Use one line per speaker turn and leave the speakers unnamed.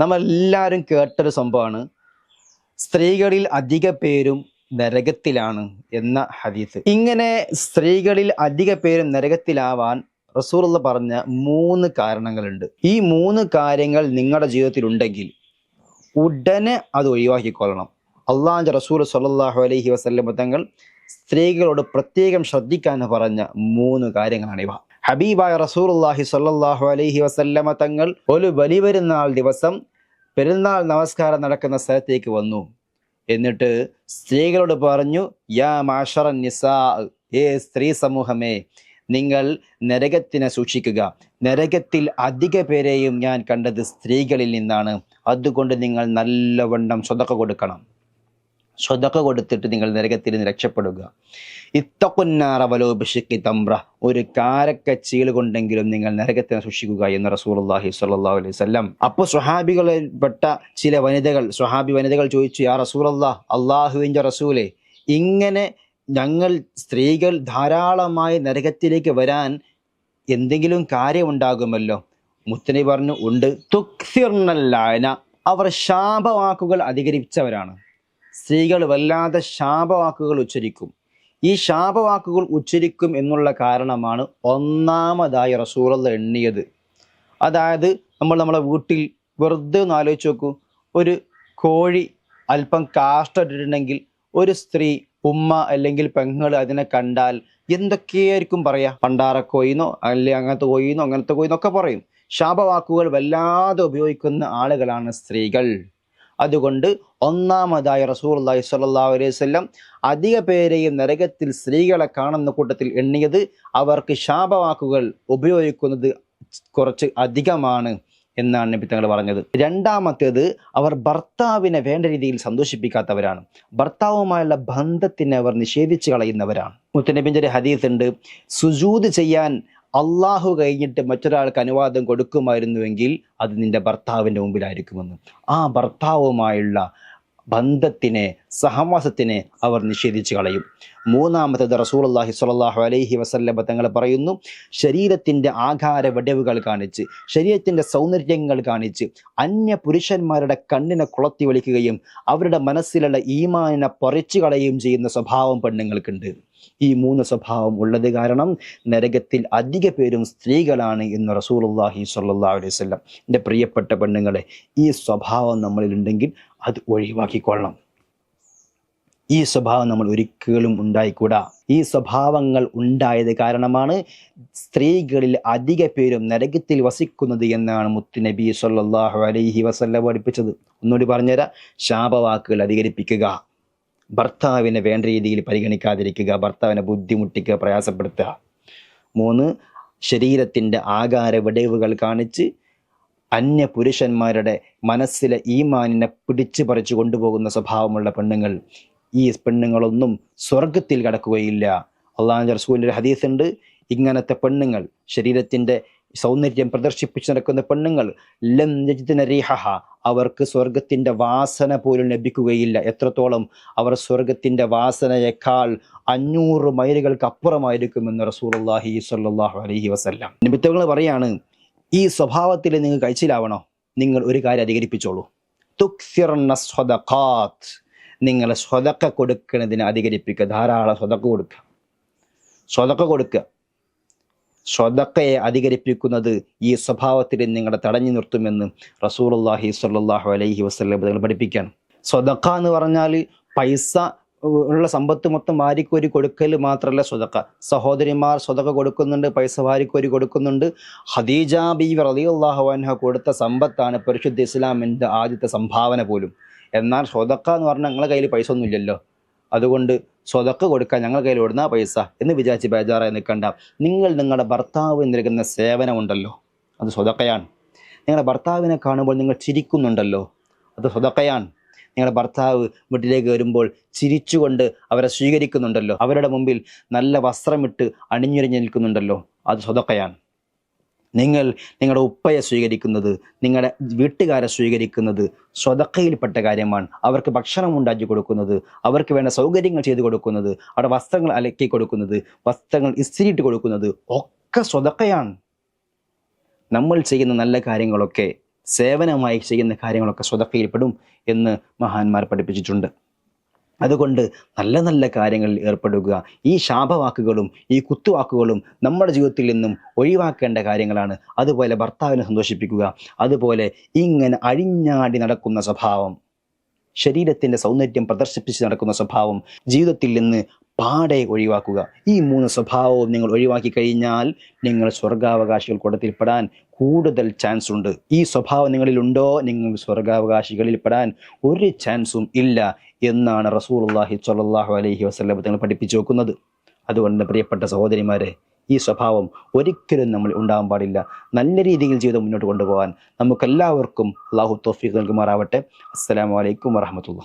നമ്മളെല്ലാവരും കേട്ടൊരു സംഭവമാണ്, സ്ത്രീകളിൽ അധിക പേരും നരകത്തിലാണ് എന്ന ഹദീസ്. ഇങ്ങനെ സ്ത്രീകളിൽ അധിക പേരും നരകത്തിലാവാൻ റസൂലുള്ള പറഞ്ഞ 3 കാരണങ്ങളുണ്ട്. ഈ 3 കാര്യങ്ങൾ നിങ്ങളുടെ ജീവിതത്തിൽ ഉണ്ടെങ്കിൽ ഉടനെ അത് ഒഴിവാക്കിക്കൊള്ളണം. അള്ളാഹുവിന്റെ റസൂൽ സ്വല്ലല്ലാഹു അലൈഹി വസല്ലം തങ്ങൾ സ്ത്രീകളോട് പ്രത്യേകം ശ്രദ്ധിക്കാൻ പറഞ്ഞ 3 കാര്യങ്ങളാണിവ. ഹബീബായ റസൂലുള്ളാഹി സ്വല്ലല്ലാഹു അലൈഹി വസല്ലമ തങ്ങൾ ഒരു ബലിപെരുന്നാൾ ദിവസം പെരുന്നാൾ നമസ്കാരം നടക്കുന്ന സ്ഥലത്തേക്ക് വന്നു. എന്നിട്ട് സ്ത്രീകളോട് പറഞ്ഞു, യാ മാശറൻ നിസാ, സ്ത്രീ സമൂഹമേ, നിങ്ങൾ നരകത്തിനെ സൂക്ഷിക്കുക. നരകത്തിൽ അധിക പേരെയും ഞാൻ കണ്ടത് സ്ത്രീകളിൽ നിന്നാണ്. അതുകൊണ്ട് നിങ്ങൾ നല്ലവണ്ണം സ്വതക്ക കൊടുക്കണം. സ്വതക്ക കൊടുത്തിട്ട് നിങ്ങൾ നരകത്തിൽ നിന്ന് രക്ഷപ്പെടുക. ഇത്തഖുന്നാറ വലൗ ബിശിഖി തംറ, ഒരു കാരക്ക ചീള് കൊണ്ടെങ്കിലും നിങ്ങൾ നരകത്തിനെ സൂക്ഷിക്കുക എന്ന് റസൂലുള്ളാഹി സ്വല്ലല്ലാഹു അലൈഹി വസല്ലം. അപ്പോൾ സ്വഹാബികളിൽപ്പെട്ട ചില സ്വഹാബി വനിതകൾ ചോദിച്ചു, യാ റസൂലല്ലാഹ്, അള്ളാഹുവിൻ്റെ റസൂലേ, ഇങ്ങനെ ഞങ്ങൾ സ്ത്രീകൾ ധാരാളമായി നരകത്തിലേക്ക് വരാൻ എന്തെങ്കിലും കാര്യമുണ്ടാകുമല്ലോ? മുത്തനബി പറഞ്ഞു, ഉണ്ട്. തുക്സിർനൽ ലഅന, അവർ ശാപവാക്കുകൾ അധികരിച്ചവരാണ്. സ്ത്രീകൾ വല്ലാതെ ശാപവാക്കുകൾ ഉച്ചരിക്കും. ഈ ശാപവാക്കുകൾ ഉച്ചരിക്കും എന്നുള്ള കാരണമാണ് ഒന്നാമതായി റസൂലുള്ള എണ്ണിയത്. അതായത് നമ്മളെ വീട്ടിൽ വെറുതെ ഒന്ന് ആലോചിച്ച് നോക്കൂ, ഒരു കോഴി അല്പം കാഷ്ടമിട്ടിട്ടുണ്ടെങ്കിൽ ഒരു സ്ത്രീ, ഉമ്മ അല്ലെങ്കിൽ പെങ്ങൾ അതിനെ കണ്ടാൽ എന്തൊക്കെയായിരിക്കും പറയാ? പണ്ടാറക്കോയിന്നോ അല്ലെങ്കിൽ അങ്ങനത്തെ കോയിന്നൊക്കെ പറയും. ശാപവാക്കുകൾ വല്ലാതെ ഉപയോഗിക്കുന്ന ആളുകളാണ് സ്ത്രീകൾ. അതുകൊണ്ട് ഒന്നാമതായി റസൂലുള്ളാഹി സ്വല്ലല്ലാഹു അലൈഹി വസല്ലം അധിക പേരെയും നരകത്തിൽ സ്ത്രീകളെ കാണുന്ന കൂട്ടത്തിൽ എണ്ണിയത് അവർക്ക് ശാപവാക്കുകൾ ഉപയോഗിക്കുന്നത് കുറച്ച് അധികമാണ് എന്നാണ് നബി തങ്ങൾ പറഞ്ഞത്. രണ്ടാമത്തേത്, അവർ ഭർത്താവിനെ വേണ്ട രീതിയിൽ സന്തോഷിപ്പിക്കാത്തവരാണ്. ഭർത്താവുമായുള്ള ബന്ധത്തിനെ അവർ നിഷേധിച്ചു കളയുന്നവരാണ്. മുത്തനബിന്റെ ഒരു ഹദീസ് ഉണ്ട്, സുജൂദ് ചെയ്യാൻ അള്ളാഹു കഴിഞ്ഞിട്ട് മറ്റൊരാൾക്ക് അനുവാദം കൊടുക്കുമായിരുന്നുവെങ്കിൽ അത് നിന്റെ ഭർത്താവിൻ്റെ മുമ്പിലായിരിക്കുമെന്ന്. ആ ഭർത്താവുമായുള്ള ബന്ധത്തിനെ, സഹവാസത്തിനെ അവർ നിഷേധിച്ചു കളയും. മൂന്നാമത്തേത്, റസൂലുള്ളാഹി സ്വല്ലല്ലാഹു അലൈഹി വസല്ലം തങ്ങൾ പറയുന്നു, ശരീരത്തിൻ്റെ ആകാര വടവുകൾ കാണിച്ച്, ശരീരത്തിൻ്റെ സൗന്ദര്യങ്ങൾ കാണിച്ച് അന്യ പുരുഷന്മാരുടെ കണ്ണിനെ കുളത്തി വലിക്കുകയും അവരുടെ മനസ്സിലുള്ള ഈമാനിനെ പറിച്ചു കളയുകയും ചെയ്യുന്ന സ്വഭാവം പെണ്ണുങ്ങൾക്കുണ്ട്. ഈ 3 സ്വഭാവം ഉള്ളത് കാരണം നരകത്തിൽ അധിക പേരും സ്ത്രീകളാണ് എന്ന് റസൂലുള്ളാഹി സ്വല്ലല്ലാഹു അലൈഹി വസല്ലം. എൻ്റെ പ്രിയപ്പെട്ട പെണ്ണുങ്ങളെ, ഈ സ്വഭാവം നമ്മളിലുണ്ടെങ്കിൽ അത് ഒഴിവാക്കിക്കൊള്ളണം. ഈ സ്വഭാവം നമ്മൾ ഒരിക്കലും ഉണ്ടായിക്കൂടാ. ഈ സ്വഭാവങ്ങൾ ഉണ്ടായത് കാരണമാണ് സ്ത്രീകളിൽ അധിക പേരും നരകത്തിൽ വസിക്കുന്നത് എന്നാണ് മുത്തുനബി സ്വല്ലല്ലാഹു അലൈഹി വസല്ലം പഠിപ്പിച്ചത്. ഒന്നുകൂടി പറഞ്ഞുതരാം. ശാപവാക്കുകൾ അധികരിപ്പിക്കുക, ഭർത്താവിനെ വേണ്ട രീതിയിൽ പരിഗണിക്കാതിരിക്കുക, ഭർത്താവിനെ ബുദ്ധിമുട്ടിക്കുക, പ്രയാസപ്പെടുത്തുക. 3, ശരീരത്തിൻ്റെ ആകാര വിടവുകൾ കാണിച്ച് അന്യ പുരുഷന്മാരുടെ മനസ്സിലെ ഈമാനിനെ പിടിച്ചു പറിച്ചു കൊണ്ടുപോകുന്ന സ്വഭാവമുള്ള പെണ്ണുങ്ങൾ, ഈ പെണ്ണുങ്ങളൊന്നും സ്വർഗത്തിൽ കടക്കുകയില്ല. അള്ളാഹുവിൻ്റെ റസൂലിൻ്റെ ഒരു ഹദീസ് ഉണ്ട്, ഇങ്ങനത്തെ പെണ്ണുങ്ങൾ, ശരീരത്തിൻ്റെ സൗന്ദര്യം പ്രദർശിപ്പിച്ച് നടക്കുന്ന പെണ്ണുങ്ങൾ, ലം യജിദ്ന റീഹഹ, അവർക്ക് സ്വർഗത്തിൻ്റെ വാസന പോലും ലഭിക്കുകയില്ല. എത്രത്തോളം? അവർ സ്വർഗത്തിൻ്റെ വാസനയേക്കാൾ 500 മൈലുകൾക്ക് അപ്പുറമായിരിക്കുമെന്ന് റസൂലുള്ളാഹി സ്വല്ലല്ലാഹു അലൈഹി വസല്ലം. നിമിത്തങ്ങൾ പറയാണ്, ഈ സ്വഭാവത്തിൽ നിങ്ങൾ കഴിച്ചിലാവണോ? നിങ്ങൾ ഒരു കാര്യം അധികരിപ്പിച്ചോളൂ. തുക്സിർന സ്വദഖാത്ത്, നിങ്ങൾ സ്വതക്ക കൊടുക്കുന്നതിന് അധികരിപ്പിക്കുക. ധാരാളം സ്വതക്ക കൊടുക്കുക. സ്വതക്കയെ അധികരിപ്പിക്കുന്നത് ഈ സ്വഭാവത്തിൽ നിങ്ങളെ തടഞ്ഞു നിർത്തുമെന്ന് റസൂലുള്ളാഹി സ്വല്ലല്ലാഹു അലൈഹി വസല്ലം തങ്ങൾ പഠിപ്പിക്കുകയാണ്. സ്വതക്ക എന്ന് പറഞ്ഞാൽ പൈസ ഉള്ള സമ്പത്ത് മൊത്തം വാരിക്കോരി കൊടുക്കൽ മാത്രമല്ല സ്വതക്ക. സഹോദരിമാർ സ്വതക്ക കൊടുക്കുന്നുണ്ട്, പൈസ വാരിക്കോരി കൊടുക്കുന്നുണ്ട്. ഖദീജ ബീവി റളിയല്ലാഹു അൻഹ കൊടുത്ത സമ്പത്താണ് പരിശുദ്ധ ഇസ്ലാമിൻ്റെ ആദ്യത്തെ സംഭാവന പോലും. എന്നാൽ സ്വതക്ക എന്ന് പറഞ്ഞാൽ ഞങ്ങളുടെ കയ്യിൽ പൈസ ഒന്നും ഇല്ലല്ലോ, അതുകൊണ്ട് സ്വതക്ക കൊടുക്കാൻ ഞങ്ങളുടെ കയ്യിൽ ഓടുന്ന പൈസ എന്ന് വിചാരിച്ച് ബേജാറായി നിൽക്കണ്ട. നിങ്ങളുടെ ഭർത്താവ് നൽകുന്ന സേവനമുണ്ടല്ലോ, അത് സ്വതക്കയാണ്. നിങ്ങളുടെ ഭർത്താവിനെ കാണുമ്പോൾ നിങ്ങൾ ചിരിക്കുന്നുണ്ടല്ലോ, അത് സ്വതക്കയാണ്. നിങ്ങളുടെ ഭർത്താവ് വീട്ടിലേക്ക് വരുമ്പോൾ ചിരിച്ചുകൊണ്ട് അവരെ സ്വീകരിക്കുന്നുണ്ടല്ലോ, അവരുടെ മുമ്പിൽ നല്ല വസ്ത്രമിട്ട് അണിഞ്ഞൊരിഞ്ഞ് നിൽക്കുന്നുണ്ടല്ലോ, അത് സ്വതക്കയാണ്. നിങ്ങളുടെ ഉപ്പയെ സ്വീകരിക്കുന്നത്, നിങ്ങളുടെ വീട്ടുകാരെ സ്വീകരിക്കുന്നത് സ്വതക്കയിൽപ്പെട്ട കാര്യമാണ്. അവർക്ക് ഭക്ഷണം ഉണ്ടാക്കി കൊടുക്കുന്നത്, അവർക്ക് വേണ്ട സൗകര്യങ്ങൾ ചെയ്തു കൊടുക്കുന്നത്, അവിടെ വസ്ത്രങ്ങൾ അലക്കി കൊടുക്കുന്നത്, വസ്ത്രങ്ങൾ ഇസ്തിരിയിട്ട് കൊടുക്കുന്നത് ഒക്കെ സ്വതക്കയാണ്. നമ്മൾ ചെയ്യുന്ന നല്ല കാര്യങ്ങളൊക്കെ സേവനമായി ചെയ്യുന്ന കാര്യങ്ങളൊക്കെ സ്വതക്കയിൽപ്പെടും എന്ന് മഹാന്മാർ പഠിപ്പിച്ചിട്ടുണ്ട്. അതുകൊണ്ട് നല്ല നല്ല കാര്യങ്ങളിൽ ഏർപ്പെടുക. ഈ ശാപവാക്കുകളും ഈ കുത്തുവാക്കുകളും നമ്മുടെ ജീവിതത്തിൽ നിന്നും ഒഴിവാക്കേണ്ട കാര്യങ്ങളാണ്. അതുപോലെ ഭർത്താവിനെ സന്തോഷിപ്പിക്കുക. അതുപോലെ ഇങ്ങനെ അഴിഞ്ഞാടി നടക്കുന്ന സ്വഭാവം, ശരീരത്തിൻ്റെ സൗന്ദര്യം പ്രദർശിപ്പിച്ച് നടക്കുന്ന സ്വഭാവം ജീവിതത്തിൽ നിന്ന് പാടെ ഒഴിവാക്കുക. ഈ 3 സ്വഭാവവും നിങ്ങൾ ഒഴിവാക്കി കഴിഞ്ഞാൽ നിങ്ങൾ സ്വർഗാവകാശികൾ കൂട്ടത്തിൽപ്പെടാൻ കൂടുതൽ ചാൻസ് ഉണ്ട്. ഈ സ്വഭാവം നിങ്ങളിലുണ്ടോ, നിങ്ങൾ സ്വർഗാവകാശികളിൽ പെടാൻ ഒരു ചാൻസും ഇല്ല എന്നാണ് റസൂലുള്ളാഹി സ്വല്ലല്ലാഹു അലൈഹി വസല്ലം തങ്ങൾ പഠിപ്പിച്ചു വെക്കുന്നത്. അതുകൊണ്ട് പ്രിയപ്പെട്ട സഹോദരിമാരെ, ഈ സ്വഭാവം ഒരിക്കലും നമ്മൾ ഉണ്ടാകാൻ പാടില്ല. നല്ല രീതിയിൽ ജീവിതം മുന്നോട്ട് കൊണ്ടുപോകാൻ നമുക്കെല്ലാവർക്കും അല്ലാഹു തൗഫീഖ് നൽകുമാറാവട്ടെ. അസ്സലാമു അലൈക്കും വറഹ്മത്തുള്ളാഹി.